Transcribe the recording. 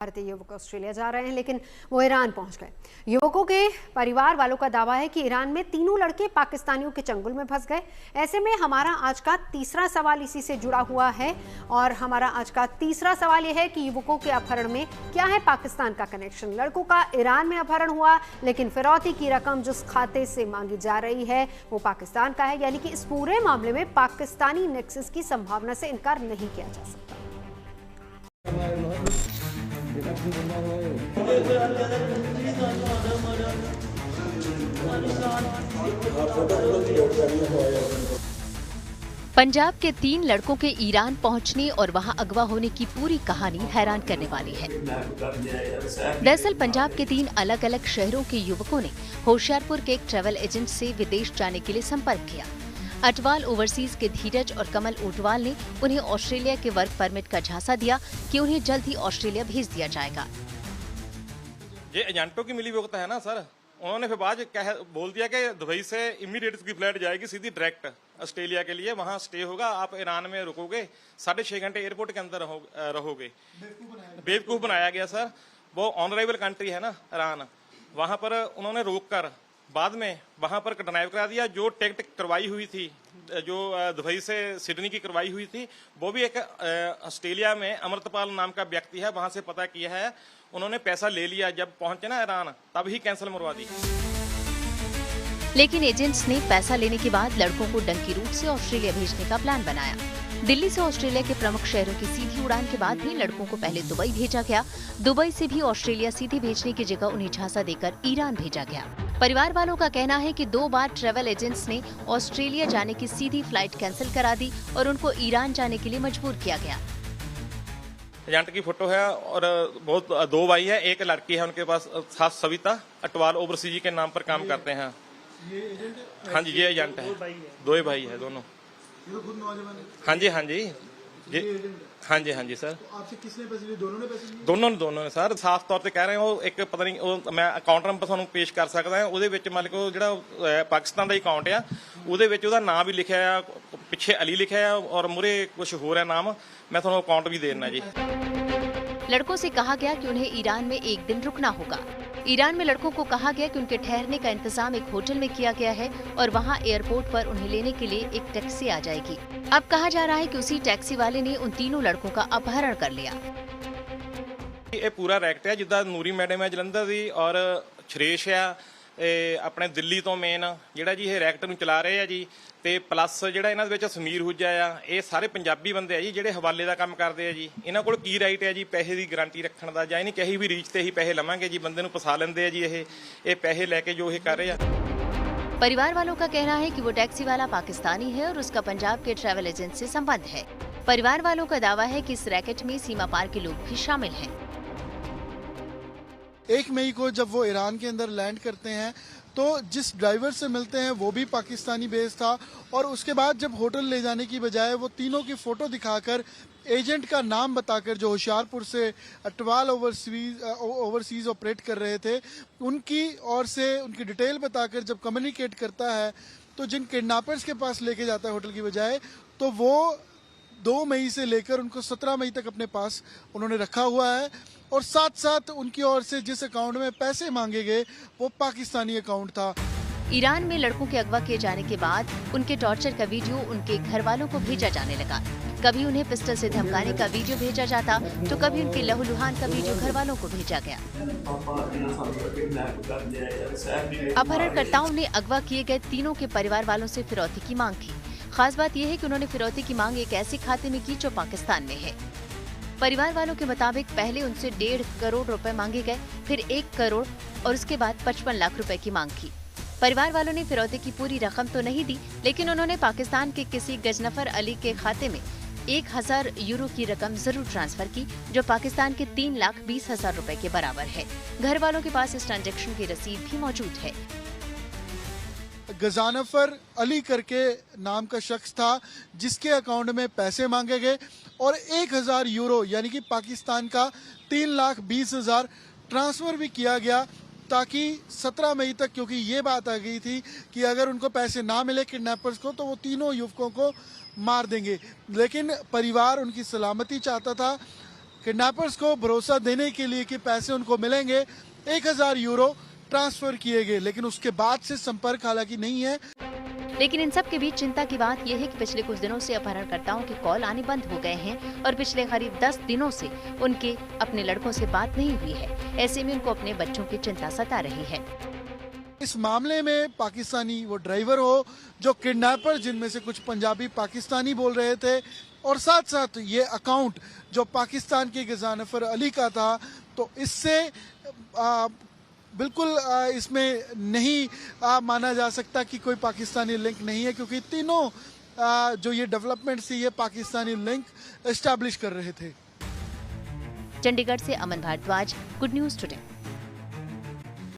भारतीय युवक ऑस्ट्रेलिया जा रहे हैं, लेकिन वो ईरान पहुंच गए। युवकों के परिवार वालों का दावा है कि ईरान में तीनों लड़के पाकिस्तानियों के चंगुल में फंस गए। ऐसे में हमारा आज का तीसरा सवाल इसी से जुड़ा हुआ है और हमारा आज का तीसरा सवाल यह है कि युवकों के अपहरण में क्या है पाकिस्तान का कनेक्शन। लड़कों का ईरान में अपहरण हुआ, लेकिन फिरौती की रकम जिस खाते से मांगी जा रही है वो पाकिस्तान का है, यानी कि इस पूरे मामले में पाकिस्तानी नेक्सस की संभावना से इनकार नहीं किया जा सकता। पंजाब के 3 लड़कों के ईरान पहुंचने और वहां अगवा होने की पूरी कहानी हैरान करने वाली है। दरअसल पंजाब के 3 अलग अलग शहरों के युवकों ने होशियारपुर के एक ट्रैवल एजेंट से विदेश जाने के लिए संपर्क किया। अटवाल ओवरसीज के धीरज और कमल ओटवाल ने उन्हें ऑस्ट्रेलिया के वर्क परमिट का झांसा दिया कि उन्हें जल्द ही ऑस्ट्रेलिया भेज दिया जाएगा। ये एजेंटों की मिली भगत है ना सर, उन्होंने फिर बाद बोल दिया कि दुबई से इमीडिएट उसकी फ्लाइट जाएगी सीधी डायरेक्ट ऑस्ट्रेलिया के लिए, वहां स्टे होगा, आप ईरान में रुकोगे, 6.5 घंटे एयरपोर्ट के अंदर रहोगे। बेवकूफ बनाया गया सर। वो ऑनरेबल कंट्री है ना ईरान, वहां पर उन्होंने रोक कर बाद में वहां पर ड्राइव करा दिया। जो टिकट करवाई हुई थी, जो दुबई से सिडनी की करवाई हुई थी, वो भी एक ऑस्ट्रेलिया में अमृतपाल नाम का व्यक्ति है, वहां से पता किया है। उन्होंने पैसा ले लिया, जब पहुंचे ना ईरान तब ही कैंसिल मरवा दी। लेकिन एजेंट्स ने पैसा लेने के बाद लड़कों को डंकी रूट से ऑस्ट्रेलिया भेजने का प्लान बनाया। दिल्ली से ऑस्ट्रेलिया के प्रमुख शहरों की सीधी उड़ान के बाद भी लड़कों को पहले दुबई भेजा गया। दुबई से भी ऑस्ट्रेलिया सीधे भेजने की जगह उन्हें झांसा देकर ईरान भेजा गया। परिवार वालों का कहना है कि 2 बार ट्रैवल एजेंट्स ने ऑस्ट्रेलिया जाने की सीधी फ्लाइट कैंसिल करा दी और उनको ईरान जाने के लिए मजबूर किया गया। एजेंट की फोटो है और बहुत 2 भाई है, एक लड़की है उनके पास, साथ सविता अटवाल ओवरसीज के नाम पर काम करते हैं। हाँ जी, ये एजेंट है। 2 भाई है दोनों। हाँ जी हाँ जी हाँ जी सर। तो आपसे किसने पैसे लिए? दोनों ने पैसे लिए? दोनों ने सर, साफ तौर पे कह रहे हैं। वो एक पता नहीं, वो मैं अकाउंट नंबर ਤੁਹਾਨੂੰ ਪੇਸ਼ ਕਰ ਸਕਦਾ ਹਾਂ। ਉਹਦੇ ਵਿੱਚ ਮੰਨ ਲਓ ਜਿਹੜਾ ਪਾਕਿਸਤਾਨ ਦਾ ਅਕਾउंट ਆ, ਉਹਦੇ ਵਿੱਚ ਉਹਦਾ ਨਾਮ ਵੀ ਲਿਖਿਆ ਆ, ਪਿੱਛੇ ਅਲੀ ਲਿਖਿਆ ਆ और मुरे कुछ हो रहा नाम। मैं ਤੁਹਾਨੂੰ अकाउंट भी दे देना जी। लड़कों से कहा गया कि उन्हें ईरान में एक दिन रुकना होगा। ईरान में लड़कों को कहा गया कि उनके ठहरने का इंतजाम एक होटल में किया गया है और वहां एयरपोर्ट पर उन्हें लेने के लिए एक टैक्सी आ जाएगी। अब कहा जा रहा है कि उसी टैक्सी वाले ने उन तीनों लड़कों का अपहरण कर लिया। ये पूरा रैक्ट है, जिद्दां नूरी मैडम है जलंधर दी और छरेश है अपने दिल्ली तो मेन ਜਿਹੜਾ ਜੀ ਇਹ ਰੈਕਟ ਨੂੰ ਚਲਾ ਰਹੇ ਆ ਜੀ, ਤੇ ਪਲੱਸ ਜਿਹੜਾ ਇਹਨਾਂ ਦੇ ਵਿੱਚ ਸਮੀਰ ਹੁਜਾ ਆ, ਇਹ ਸਾਰੇ ਪੰਜਾਬੀ ਬੰਦੇ ਆ ਜੀ ਜਿਹੜੇ ਹਵਾਲੇ ਦਾ ਕੰਮ ਕਰਦੇ ਆ ਜੀ। ਇਹਨਾਂ ਕੋਲ ਕੀ ਰਾਈਟ ਹੈ ਜੀ ਪੈਸੇ ਦੀ ਗਾਰੰਟੀ ਰੱਖਣ ਦਾ, ਜਾਂ ਇਹਨੀ ਕਹੀ ਵੀ ਰੀਚ ਤੇ ਹੀ ਪੈਸੇ ਲਵਾਂਗੇ ਜੀ, ਬੰਦੇ ਨੂੰ ਫਸਾ ਲੈਂਦੇ ਆ ਜੀ। ਇਹ ਪੈਸੇ ਲੈ ਕੇ ਜੋ ਇਹ ਕਰ ਰਹੇ ਆ। परिवार वालों का कहना है कि वो टैक्सी वाला पाकिस्तानी है और उसका पंजाब के ट्रैवल एजेंट से संबंध है। परिवार वालों का दावा है कि इस रैकेट में सीमा पार के लोग भी शामिल हैं। 1 मई को जब वो ईरान के अंदर लैंड करते हैं तो जिस ड्राइवर से मिलते हैं वो भी पाकिस्तानी बेस था, और उसके बाद जब होटल ले जाने की बजाय वो तीनों की फोटो दिखाकर एजेंट का नाम बताकर, जो होशियारपुर से अटवाल ओवरसीज ऑपरेट कर रहे थे, उनकी ओर से उनकी डिटेल बताकर जब कम्युनिकेट करता है, तो जिन किडनैपर्स के पास लेके जाता है होटल की बजाय, तो वो 2 मई से लेकर उनको 17 मई तक अपने पास उन्होंने रखा हुआ है। और साथ साथ उनकी ओर से जिस अकाउंट में पैसे मांगे गए वो पाकिस्तानी अकाउंट था। ईरान में लड़कों के अगवा किए जाने के बाद उनके टॉर्चर का वीडियो उनके घर वालों को भेजा जाने लगा। कभी उन्हें पिस्टल से धमकाने का वीडियो भेजा जाता, तो कभी उनके लहूलुहान का वीडियो घर वालों को भेजा गया। अपहरणकर्ताओं ने अगवा किए गए तीनों के परिवार वालों से फिरौती की मांग की। खास बात यह है कि उन्होंने फिरौती की मांग एक ऐसे खाते में की जो पाकिस्तान में है। परिवार वालों के मुताबिक पहले उनसे 1.5 करोड़ रुपए मांगे गए, फिर 1 करोड़ और उसके बाद 55 लाख रुपए की मांग की। परिवार वालों ने फिरौती की पूरी रकम तो नहीं दी, लेकिन उन्होंने पाकिस्तान के किसी गजनफर अली के खाते में 1000 यूरो की रकम जरूर ट्रांसफर की, जो पाकिस्तान के 3,20,000 रुपए के बराबर है। घर वालों के पास इस ट्रांजैक्शन की रसीद भी मौजूद है। गजानफर अली करके नाम का शख्स था जिसके अकाउंट में पैसे मांगे गए और 1000 यूरो यानी कि पाकिस्तान का 3,20,000 ट्रांसफर भी किया गया, ताकि 17 मई तक, क्योंकि ये बात आ गई थी कि अगर उनको पैसे ना मिले किडनैपर्स को तो वो तीनों युवकों को मार देंगे। लेकिन परिवार उनकी सलामती चाहता था। किडनैपर्स को भरोसा देने के लिए कि पैसे उनको मिलेंगे, 1000 यूरो ट्रांसफर किए गए, लेकिन उसके बाद से संपर्क हालांकि नहीं है। लेकिन इन सब के बीच चिंता की बात यह है कि पिछले कुछ दिनों से अपहरणकर्ताओं के कॉल आने बंद हो गए हैं और पिछले करीब 10 दिनों से उनके अपने लड़कों से बात नहीं हुई है। ऐसे में उनको अपने बच्चों की चिंता सता रही है। इस मामले में पाकिस्तानी वो ड्राइवर हो, जो किडनैपर जिनमें से कुछ पंजाबी पाकिस्तानी बोल रहे थे, और साथ साथ ये अकाउंट जो पाकिस्तान के गजानफर अली का था, तो इससे बिल्कुल इसमें नहीं माना जा सकता कि कोई पाकिस्तानी लिंक नहीं है, क्योंकि तीनों जो ये डेवलपमेंट थी ये पाकिस्तानी लिंक एस्टैब्लिश कर रहे थे। चंडीगढ़ से अमन भारद्वाज, गुड न्यूज टुडे।